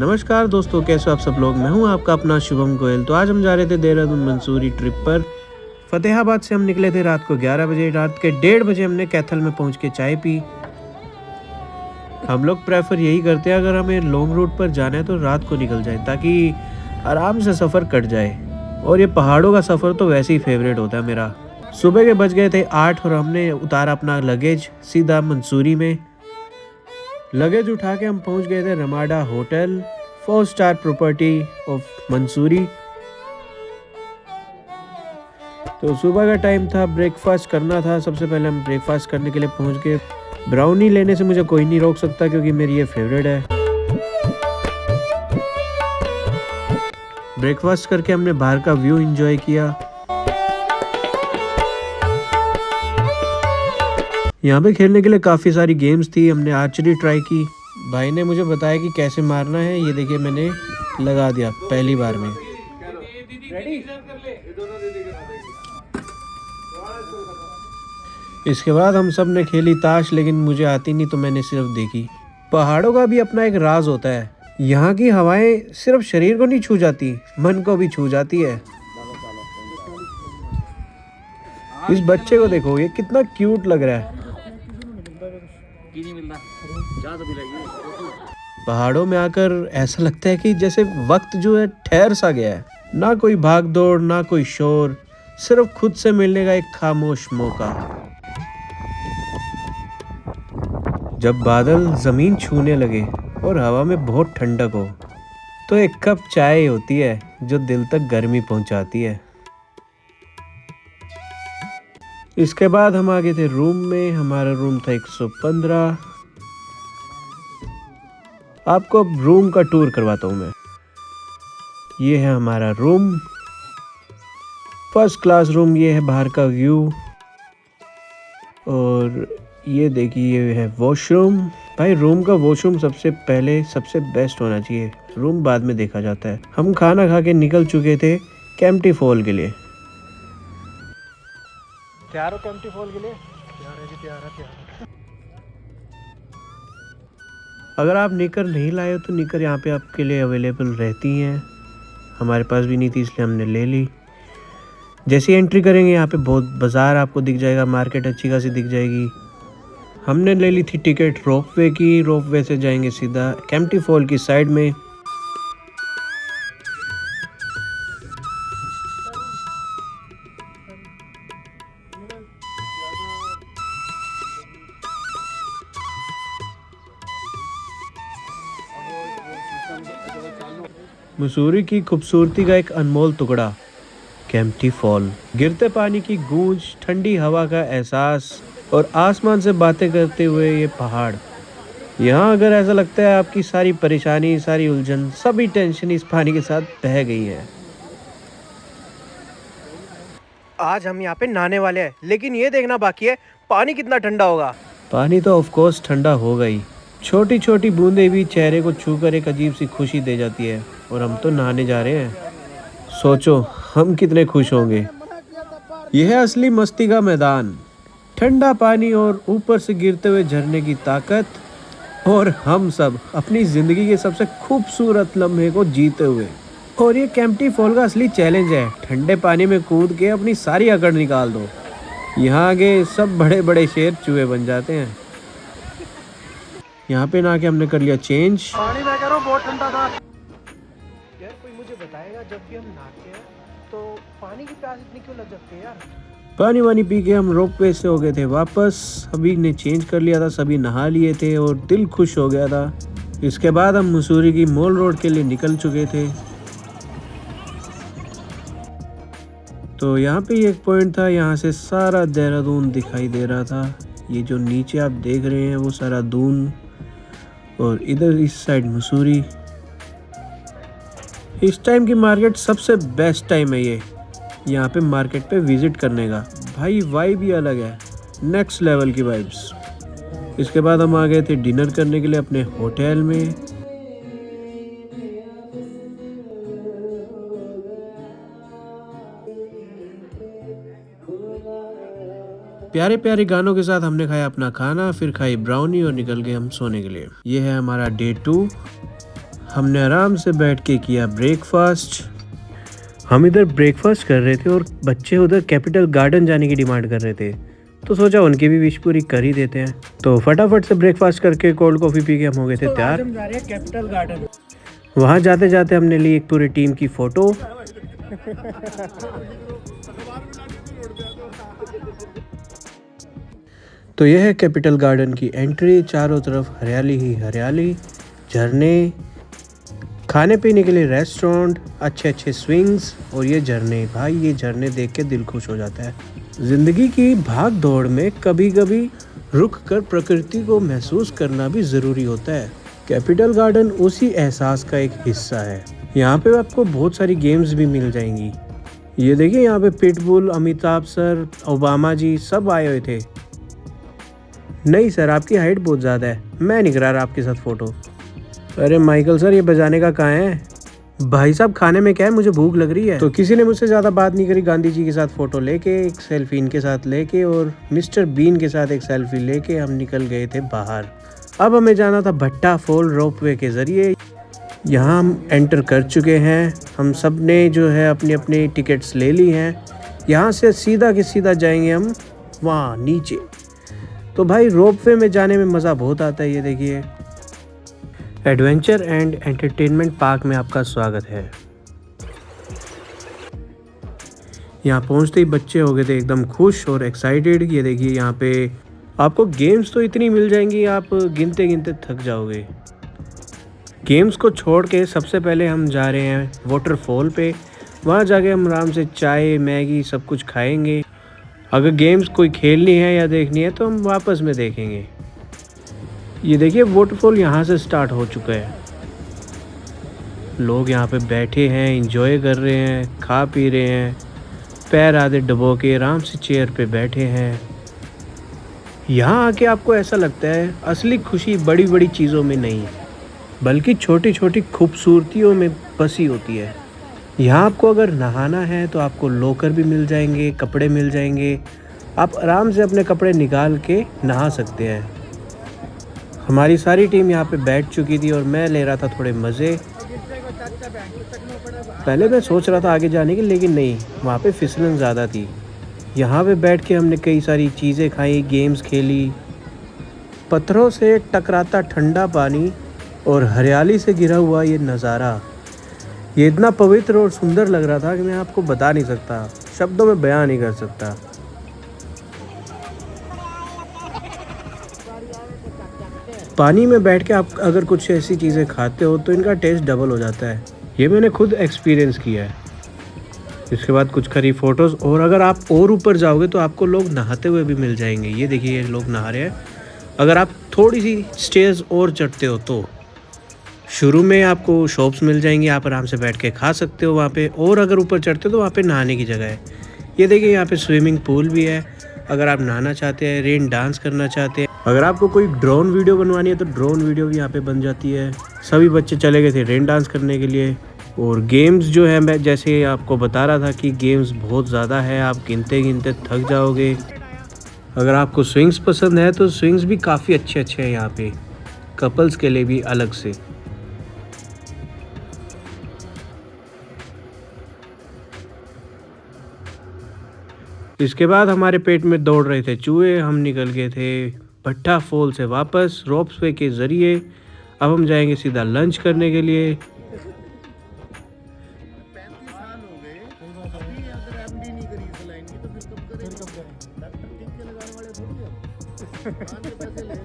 नमस्कार दोस्तों, कैसे हो आप सब लोग। मैं हूं आपका अपना शुभम गोयल। तो आज हम जा रहे थे देहरादून मंसूरी ट्रिप पर। फतेहाबाद से हम निकले थे रात को 11 बजे। रात के 1:30 बजे हमने कैथल में पहुंच के चाय पी। हम लोग प्रेफर यही करते हैं, अगर हमें लॉन्ग रूट पर जाना है तो रात को निकल जाए ताकि आराम से सफ़र कट जाए। और ये पहाड़ों का सफ़र तो वैसे ही फेवरेट होता है मेरा। सुबह के बज गए थे 8 और हमने उतारा अपना लगेज सीधा मंसूरी में। लगेज उठा के हम पहुंच गए थे Ramada hotel, 4 star property of Mussoorie. तो सुबह का टाइम था, ब्रेकफास्ट करना था। सबसे पहले हम ब्रेकफास्ट करने के लिए पहुंच गए। ब्राउनी लेने से मुझे कोई नहीं रोक सकता क्योंकि मेरी ये फेवरेट है। ब्रेकफास्ट करके हमने बाहर का व्यू एंजॉय किया। यहाँ पे खेलने के लिए काफ़ी सारी गेम्स थी। हमने आर्चरी ट्राई की। भाई ने मुझे बताया कि कैसे मारना है। ये देखिए, मैंने लगा दिया पहली बार में। इसके बाद हम सब ने खेली ताश, लेकिन मुझे आती नहीं तो मैंने सिर्फ देखी। पहाड़ों का भी अपना एक राज होता है। यहाँ की हवाएं सिर्फ शरीर को नहीं छू जाती, मन को भी छू जाती है। इस बच्चे को देखो, ये कितना क्यूट लग रहा है। पहाड़ों में आकर ऐसा लगता है कि जैसे वक्त जो है ठहर सा गया है। ना कोई भाग दौड़, ना कोई शोर, सिर्फ खुद से मिलने का एक खामोश मौका। जब बादल जमीन छूने लगे और हवा में बहुत ठंडक हो तो एक कप चाय होती है जो दिल तक गर्मी पहुंचाती है। इसके बाद हम आ गए थे रूम में। हमारा रूम था 115। आपको अब रूम का टूर करवाता हूँ मैं। ये है हमारा रूम, फर्स्ट क्लास रूम। ये है बाहर का व्यू। और ये देखिए, ये है वॉशरूम। भाई रूम का वॉशरूम सबसे पहले सबसे बेस्ट होना चाहिए, रूम बाद में देखा जाता है। हम खाना खा के निकल चुके थे केम्प्टी फॉल के लिए। तैयार हो केम्प्टी फॉल के लिए? तैयार है जी, तैयार है। अगर आप निकर नहीं लाए हो तो निकर यहाँ पे आपके लिए अवेलेबल रहती हैं। हमारे पास भी नहीं थी इसलिए हमने ले ली। जैसे एंट्री करेंगे यहाँ पे बहुत बाज़ार आपको दिख जाएगा, मार्केट अच्छी खासी दिख जाएगी। हमने ले ली थी टिकट रोपवे की। रोपवे से जाएंगे सीधा केम्प्टी फॉल की साइड में। मसूरी की खूबसूरती का एक अनमोल टुकड़ा, केम्प्टी फॉल। गिरते पानी की गूंज, ठंडी हवा का एहसास और आसमान से बातें करते हुए ये पहाड़। यहाँ अगर ऐसा लगता है आपकी सारी परेशानी, सारी उलझन, सभी टेंशन इस पानी के साथ बह गई है। आज हम यहाँ पे नहाने वाले हैं, लेकिन ये देखना बाकी है पानी कितना ठंडा होगा। पानी तो ऑफ कोर्स ठंडा होगा ही। छोटी छोटी बूंदें भी चेहरे को छूकर एक अजीब सी खुशी दे जाती है। और हम तो नहाने जा रहे हैं। सोचो हम कितने खुश होंगे। यह है असली मस्ती का मैदान। ठंडा पानी और ऊपर से गिरते हुए झरने की ताकत, और हम सब अपनी ज़िंदगी के सबसे खूबसूरत लम्हे को जीते हुए। और ये केम्प्टी फॉल का असली चैलेंज है, ठंडे पानी में कूद के अपनी सारी अकड़ निकाल दो। यहाँ आगे सब बड़े बड़े शेर चूहे बन जाते हैं। यहाँ पे ना के हमने कर लिया चेंज। पानी मैं कह रहा हूँ बहुत ठंडा था यार। कोई मुझे बताएगा जब भी हम नहाते हैं तो पानी की प्यास इतनी क्यों लग जाती है यार? पानी वानी पी के हम रोपवे से हो गए थे वापस। सभी ने चेंज कर लिया था, सभी नहा लिए थे और दिल खुश हो गया था। इसके बाद हम मसूरी की मॉल रोड के लिए निकल चुके थे। तो यहाँ पे एक पॉइंट था, यहाँ से सारा देहरादून दिखाई दे रहा था। ये जो नीचे आप देख रहे हैं वो सारा दून, और इधर इस साइड मसूरी। इस टाइम की मार्केट सबसे बेस्ट टाइम है ये, यहाँ पे मार्केट पे विजिट करने का। भाई वाइब ही अलग है, नेक्स्ट लेवल की वाइब्स। इसके बाद हम आ गए थे डिनर करने के लिए अपने होटल में। प्यारे प्यारे गानों के साथ हमने खाया अपना खाना, फिर खाई ब्राउनी और निकल गए हम सोने के लिए। ये है हमारा डे 2। हमने आराम से बैठ के किया ब्रेकफास्ट। हम इधर ब्रेकफास्ट कर रहे थे और बच्चे उधर कैपिटल गार्डन जाने की डिमांड कर रहे थे, तो सोचा उनकी भी विश पूरी कर ही देते हैं। तो फटाफट से ब्रेकफास्ट करके कोल्ड कॉफ़ी पी के हम हो गए थे तैयार। हम जा रहे हैं कैपिटल गार्डन। वहाँ जाते जाते हमने ली एक पूरी टीम की फ़ोटो। तो यह है कैपिटल गार्डन की एंट्री। चारों तरफ हरियाली ही हरियाली, झरने, खाने पीने के लिए रेस्टोरेंट, अच्छे अच्छे स्विंग्स और ये झरने। भाई ये झरने देख के दिल खुश हो जाता है। ज़िंदगी की भाग दौड़ में कभी कभी रुक कर प्रकृति को महसूस करना भी ज़रूरी होता है। कैपिटल गार्डन उसी एहसास का एक हिस्सा है। यहाँ पे आपको बहुत सारी गेम्स भी मिल जाएंगी। ये देखिए यहाँ पे पिटबुल, अमिताभ सर, ओबामा जी सब आए हुए थे। नहीं सर, आपकी हाइट बहुत ज़्यादा है, मैं नहीं करा रहा आपके साथ फ़ोटो। अरे माइकल सर, ये बजाने का कहाँ है? भाई साहब खाने में क्या है, मुझे भूख लग रही है। तो किसी ने मुझसे ज़्यादा बात नहीं करी। गांधी जी के साथ फ़ोटो लेके, एक सेल्फी इनके साथ लेके और मिस्टर बीन के साथ एक सेल्फी लेके हम निकल गए थे बाहर। अब हमें जाना था भट्टा फॉल रोपवे के ज़रिए। यहाँ हम एंटर कर चुके हैं। हम सब ने जो है अपनी अपनी टिकट्स ले ली हैं। यहाँ से सीधा के सीधा जाएंगे हम वहाँ नीचे। तो भाई रोपवे में जाने में मज़ा बहुत आता है। ये देखिए, एडवेंचर एंड एंटरटेनमेंट पार्क में आपका स्वागत है। यहाँ पहुँचते ही बच्चे हो गए थे एकदम खुश और एक्साइटेड। ये देखिए यहाँ पे आपको गेम्स तो इतनी मिल जाएंगी, आप गिनते गिनते थक जाओगे। गेम्स को छोड़ के सबसे पहले हम जा रहे हैं वाटरफॉल पे। वहाँ जाके हम आराम से चाय, मैगी सब कुछ खाएंगे। अगर गेम्स कोई खेलनी है या देखनी है तो हम वापस में देखेंगे। ये देखिए वाटरफॉल यहाँ से स्टार्ट हो चुका है। लोग यहाँ पे बैठे हैं, एंजॉय कर रहे हैं, खा पी रहे हैं, पैर आधे डबो के आराम से चेयर पे बैठे हैं। यहाँ आके आपको ऐसा लगता है असली खुशी बड़ी बड़ी चीज़ों में नहीं है, बल्कि छोटी छोटी खूबसूरतियों में बसी होती है। यहाँ आपको अगर नहाना है तो आपको लॉकर भी मिल जाएंगे, कपड़े मिल जाएंगे। आप आराम से अपने कपड़े निकाल के नहा सकते हैं। हमारी सारी टीम यहाँ पे बैठ चुकी थी और मैं ले रहा था थोड़े मज़े। पहले मैं सोच रहा था आगे जाने की, लेकिन नहीं, वहाँ पे फिसलन ज़्यादा थी। यहाँ पे बैठ के हमने कई सारी चीज़ें खाई, गेम्स खेली। पत्थरों से टकराता ठंडा पानी और हरियाली से घिरा हुआ ये नज़ारा, ये इतना पवित्र और सुंदर लग रहा था कि मैं आपको बता नहीं सकता, शब्दों में बयां नहीं कर सकता। पानी में बैठ के आप अगर कुछ ऐसी चीज़ें खाते हो तो इनका टेस्ट डबल हो जाता है। ये मैंने खुद एक्सपीरियंस किया है। इसके बाद कुछ खरी फ़ोटोज़, और अगर आप और ऊपर जाओगे तो आपको लोग नहाते हुए भी मिल जाएंगे। ये देखिए ये लोग नहा रहे हैं। अगर आप थोड़ी सी स्टेज और चढ़ते हो तो शुरू में आपको शॉप्स मिल जाएंगी, आप आराम से बैठ के खा सकते हो वहाँ पे। और अगर ऊपर चढ़ते हो तो वहाँ पे नहाने की जगह है। ये देखिए यहाँ पे स्विमिंग पूल भी है। अगर आप नहाना चाहते हैं, रेन डांस करना चाहते हैं, अगर आपको कोई ड्रोन वीडियो बनवानी है तो ड्रोन वीडियो भी यहाँ पे बन जाती है। सभी बच्चे चले गए थे रेन डांस करने के लिए। और गेम्स जो है, मैं जैसे आपको बता रहा था कि गेम्स बहुत ज़्यादा है, आप गिनते गिनते थक जाओगे। अगर आपको स्विंग्स पसंद है तो स्विंग्स भी काफ़ी अच्छे अच्छे हैं यहाँ पे, कपल्स के लिए भी अलग से। इसके बाद हमारे पेट में दौड़ रहे थे चूहे। हम निकल गए थे भट्टा फॉल से वापस रोपवे के ज़रिए। अब हम जाएंगे सीधा लंच करने के लिए। 35 साल हो गए, अभी अगर एमडी नहीं करी इस लाइन की तो फिर कब करेंगे? डॉक्टर टीके लगाने वाले थोड़ी हैं, कान के पैसे ले रहे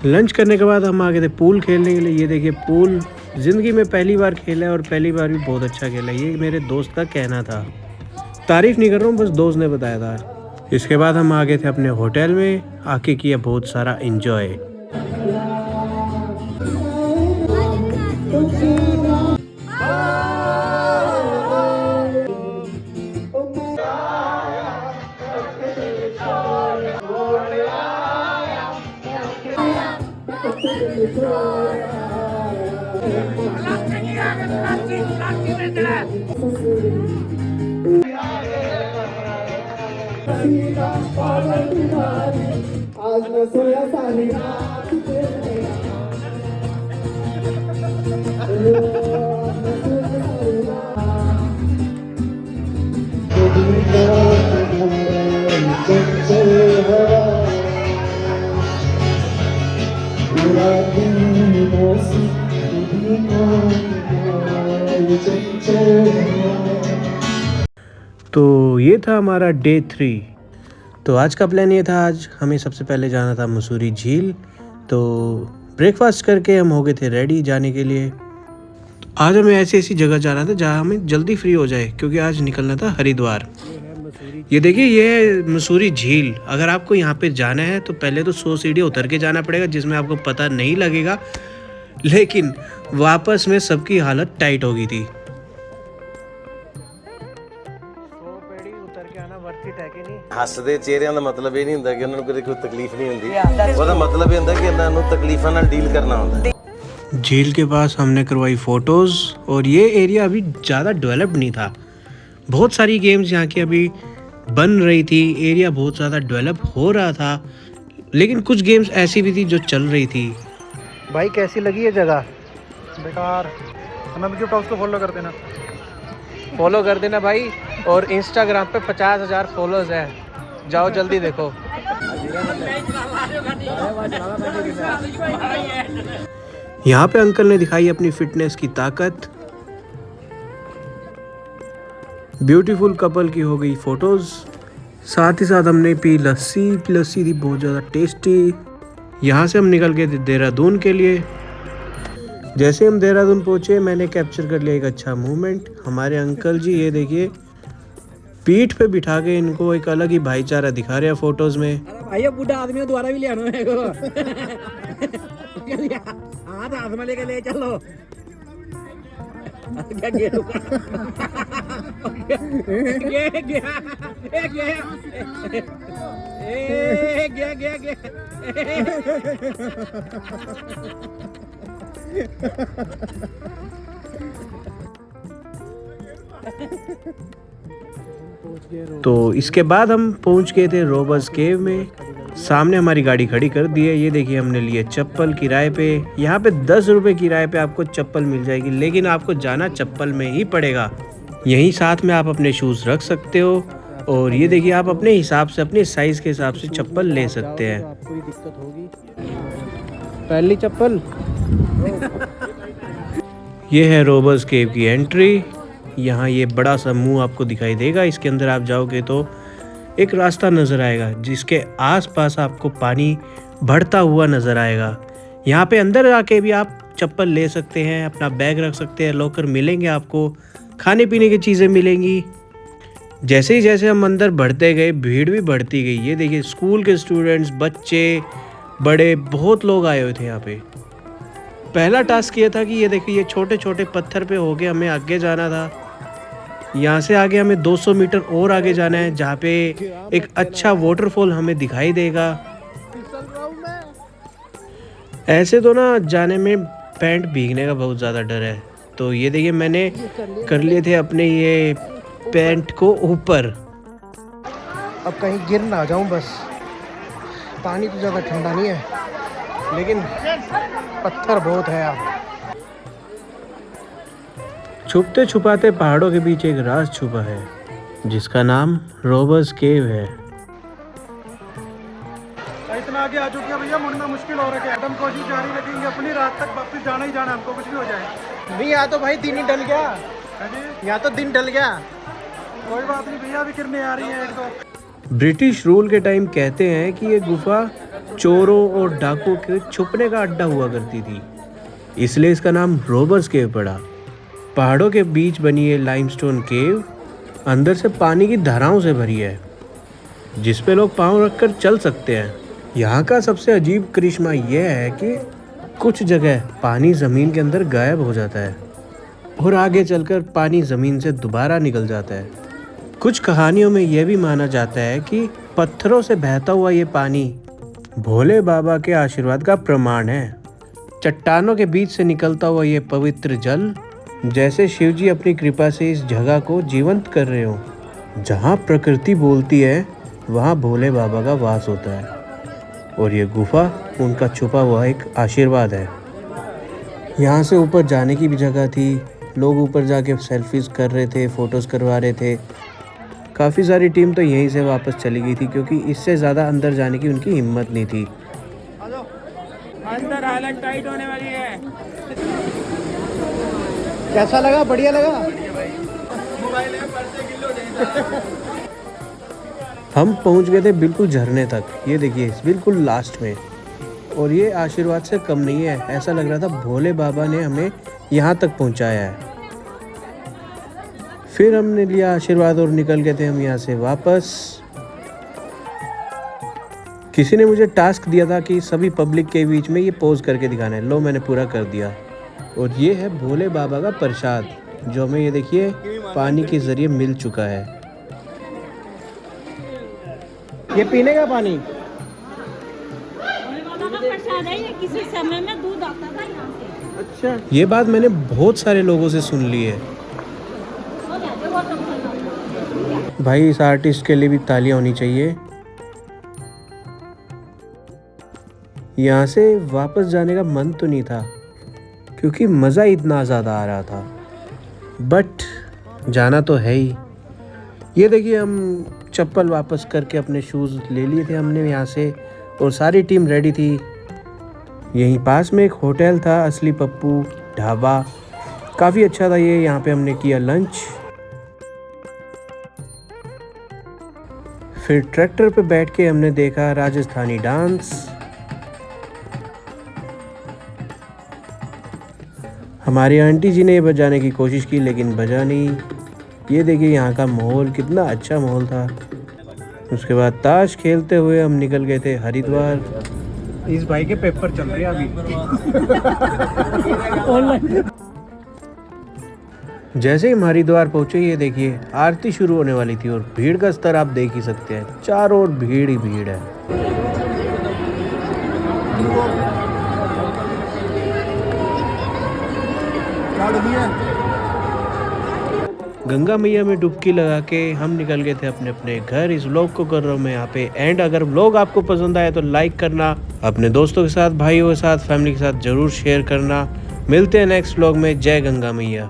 हैं। लंच करने के बाद हम आ गए थे पूल खेलने के लिए। ये देखिए पूल ज़िंदगी में पहली बार खेला है और पहली बार भी बहुत अच्छा खेला है। ये मेरे दोस्त का कहना था, तारीफ़ नहीं कर रहा हूँ, बस दोस्त ने बताया था। इसके बाद हम आ गए थे अपने होटल में, आके किया बहुत सारा एंजॉय। आज मैं सोया सारी रात तो ये था हमारा डे 3। तो आज का प्लान ये था, आज हमें सबसे पहले जाना था मसूरी झील। तो ब्रेकफास्ट करके हम हो गए थे रेडी जाने के लिए। तो आज हमें ऐसी ऐसी जगह जाना था जहाँ हमें जल्दी फ्री हो जाए, क्योंकि आज निकलना था हरिद्वार। ये देखिए, ये है मसूरी झील। अगर आपको यहाँ पे जाना है तो पहले तो 100 सीढ़ी उतर के जाना पड़ेगा, जिसमें आपको पता नहीं लगेगा, लेकिन वापस में सबकी हालत टाइट हो गई थी। 100 पेड़ी उतर के आना वर्थ इट है कि नहीं? ਹੱਸਦੇ ਚਿਹਰਿਆਂ ਦਾ ਮਤਲਬ ਇਹ ਨਹੀਂ ਹੁੰਦਾ ਕਿ ਉਹਨਾਂ ਨੂੰ ਕਦੇ ਕੋਈ ਤਕਲੀਫ ਨਹੀਂ ਹੁੰਦੀ। ਉਹਦਾ ਮਤਲਬ ਇਹ ਹੁੰਦਾ ਕਿ ਇਹਨਾਂ ਨੂੰ ਤਕਲੀਫਾਂ ਨਾਲ ਡੀਲ ਕਰਨਾ ਹੁੰਦਾ। झील के पास हमने करवाई फ़ोटोज़, और ये एरिया अभी ज़्यादा डेवलप नहीं था। बहुत सारी गेम्स यहाँ की अभी बन रही थी, एरिया बहुत ज़्यादा डेवलप हो रहा था, लेकिन कुछ गेम्स ऐसी भी थी जो चल रही थी। भाई कैसी लगी ये जगह? बेकार। अनंत गिफ्ट हाउस को फॉलो कर देना। फॉलो कर देना भाई, और इंस्टाग्राम पे 50,000 फॉलोअर्स हैं, जाओ जल्दी देखो। यहाँ पे अंकल ने दिखाई अपनी फिटनेस की ताकत। ब्यूटीफुल कपल की हो गई फोटोज़। साथ ही साथ हमने पी लस्सी। लस्सी थी बहुत ज़्यादा टेस्टी। यहाँ से हम निकल गए थे देहरादून के लिए। जैसे हम देहरादून पहुँचे, मैंने कैप्चर कर लिया एक अच्छा मूवमेंट। हमारे अंकल जी, ये देखिए, पीठ पे बिठा के इनको एक अलग ही भाईचारा दिखा रहे हैं फोटोज़ में। भाई ये बूढ़ा आदमी दोबारा भी ले आना है को हाथ हाथ में लेके ले चलो। क्या गया गया तो इसके बाद हम पहुंच गए थे रोबर्स केव में। सामने हमारी गाड़ी खड़ी कर दी है। ये देखिए, हमने लिए चप्पल किराए पे। यहाँ पे 10 रुपये किराए पे आपको चप्पल मिल जाएगी, लेकिन आपको जाना चप्पल में ही पड़ेगा। यहीं साथ में आप अपने शूज़ रख सकते हो, और ये देखिए, आप अपने हिसाब से, अपने साइज़ के हिसाब से चप्पल ले सकते हैं। आपको ही दिक्कत होगी। पहली चप्पल। ये है रोबर्स केव की एंट्री। यहाँ ये बड़ा सा मुंह आपको दिखाई देगा। इसके अंदर आप जाओगे तो एक रास्ता नज़र आएगा, जिसके आसपास आपको पानी बढ़ता हुआ नज़र आएगा। यहाँ पे अंदर आके भी आप चप्पल ले सकते हैं, अपना बैग रख सकते हैं, लॉकर मिलेंगे आपको, खाने पीने की चीज़ें मिलेंगी। जैसे ही जैसे हम अंदर बढ़ते गए, भीड़ भी बढ़ती गई। ये देखिए, स्कूल के स्टूडेंट्स, बच्चे, बड़े, बहुत लोग आए हुए थे यहाँ पे। पहला टास्क ये था कि ये देखिए, ये छोटे छोटे पत्थर पे होके हमें आगे जाना था। यहाँ से आगे हमें 200 मीटर और आगे जाना है, जहाँ पे एक अच्छा वाटरफॉल हमें दिखाई देगा। ऐसे तो ना जाने में पैंट भीगने का बहुत ज़्यादा डर है, तो ये देखिए, मैंने कर लिए थे अपने ये पैंट को ऊपर। अब कहीं गिर ना जाऊं बस। पानी तो ज़्यादा ठंडा नहीं है, लेकिन पत्थर बहुत है यहाँ। छुपते छुपाते पहाड़ों के बीच एक राज छुपा है, जिसका नाम रोबर्स केव है। इतना आगे आ चुके हैं भैया, मुड़ना मुश्किल हो रहा है। हम कोशिश जारी रखेंगे अपनी, रात तक वापस जाना ही जाना, हमको कुछ भी हो जाए। नहीं, यहाँ तो भाई दिन ही ढल गया। यहाँ तो दिन ढल गया। कोई बात नहीं भैया, अभी गिरने आ रही है एक दो। ब्रिटिश रूल के टाइम कहते हैं कि ये गुफा चोरों और डाकुओं के छुपने का अड्डा हुआ करती थी, इसलिए इसका नाम रोबर्स केव पड़ा। पहाड़ों के बीच बनी ये लाइमस्टोन केव अंदर से पानी की धाराओं से भरी है, जिस पे लोग पाँव रखकर चल सकते हैं। यहाँ का सबसे अजीब करिश्मा यह है कि कुछ जगह पानी ज़मीन के अंदर गायब हो जाता है, और आगे चलकर पानी ज़मीन से दोबारा निकल जाता है। कुछ कहानियों में यह भी माना जाता है कि पत्थरों से बहता हुआ ये पानी भोले बाबा के आशीर्वाद का प्रमाण है। चट्टानों के बीच से निकलता हुआ ये पवित्र जल जैसे शिवजी अपनी कृपा से इस जगह को जीवंत कर रहे हो। जहाँ प्रकृति बोलती है, वहाँ भोले बाबा का वास होता है, और ये गुफा उनका छुपा हुआ एक आशीर्वाद है। यहाँ से ऊपर जाने की भी जगह थी, लोग ऊपर जाके सेल्फीज कर रहे थे, फ़ोटोज़ करवा रहे थे। काफ़ी सारी टीम तो यहीं से वापस चली गई थी क्योंकि इससे ज़्यादा अंदर जाने की उनकी हिम्मत नहीं थी। अंदर हालत टाइट होने वाली है। कैसा लगा? बढ़िया लगा? हम पहुंच गए थे बिल्कुल झरने तक, ये देखिए बिल्कुल लास्ट में। और ये आशीर्वाद से कम नहीं है, ऐसा लग रहा था भोले बाबा ने हमें यहाँ तक पहुँचाया है। फिर हमने लिया आशीर्वाद और निकल गए थे हम यहाँ से वापस। किसी ने मुझे टास्क दिया था कि सभी पब्लिक के बीच में ये पोज करके दिखाना है, लो मैंने पूरा कर दिया। और ये है भोले बाबा का प्रसाद जो हमें ये देखिए पानी के जरिए मिल चुका है। ये पीने का पानी? प्रसाद है, ये किसी समय में दूध आता था यहाँ से। अच्छा। ये बात मैंने बहुत सारे लोगों से सुन ली है। भाई इस आर्टिस्ट के लिए भी तालियां होनी चाहिए। यहाँ से वापस जाने का मन तो नहीं था क्योंकि मज़ा इतना ज़्यादा आ रहा था, बट जाना तो है ही। ये देखिए हम चप्पल वापस करके अपने शूज़ ले लिए थे हमने यहाँ से और सारी टीम रेडी थी। यहीं पास में एक होटल था, असली पप्पू ढाबा, काफ़ी अच्छा था ये। यहाँ पे हमने किया लंच, फिर ट्रैक्टर पे बैठ के हमने देखा राजस्थानी डांस। हमारी आंटी जी ने ये बजाने की कोशिश की लेकिन बजा नहीं। ये देखिए यहाँ का माहौल कितना अच्छा माहौल था। उसके बाद ताश खेलते हुए हम निकल गए थे हरिद्वार। इस भाई के पेपर चल रहे हैं अभी। जैसे ही हम हरिद्वार पहुंचे ये देखिए आरती शुरू होने वाली थी और भीड़ का स्तर आप देख ही सकते हैं, चारों ओर भीड़ ही भीड़ है। गंगा मैया में डुबकी लगा के हम निकल गए थे अपने अपने घर। इस व्लॉग को कर रहा हूँ मैं यहाँ पे एंड। अगर व्लॉग आपको पसंद आया तो लाइक करना, अपने दोस्तों के साथ, भाइयों के साथ, फैमिली के साथ जरूर शेयर करना। मिलते हैं नेक्स्ट व्लॉग में। जय गंगा मैया।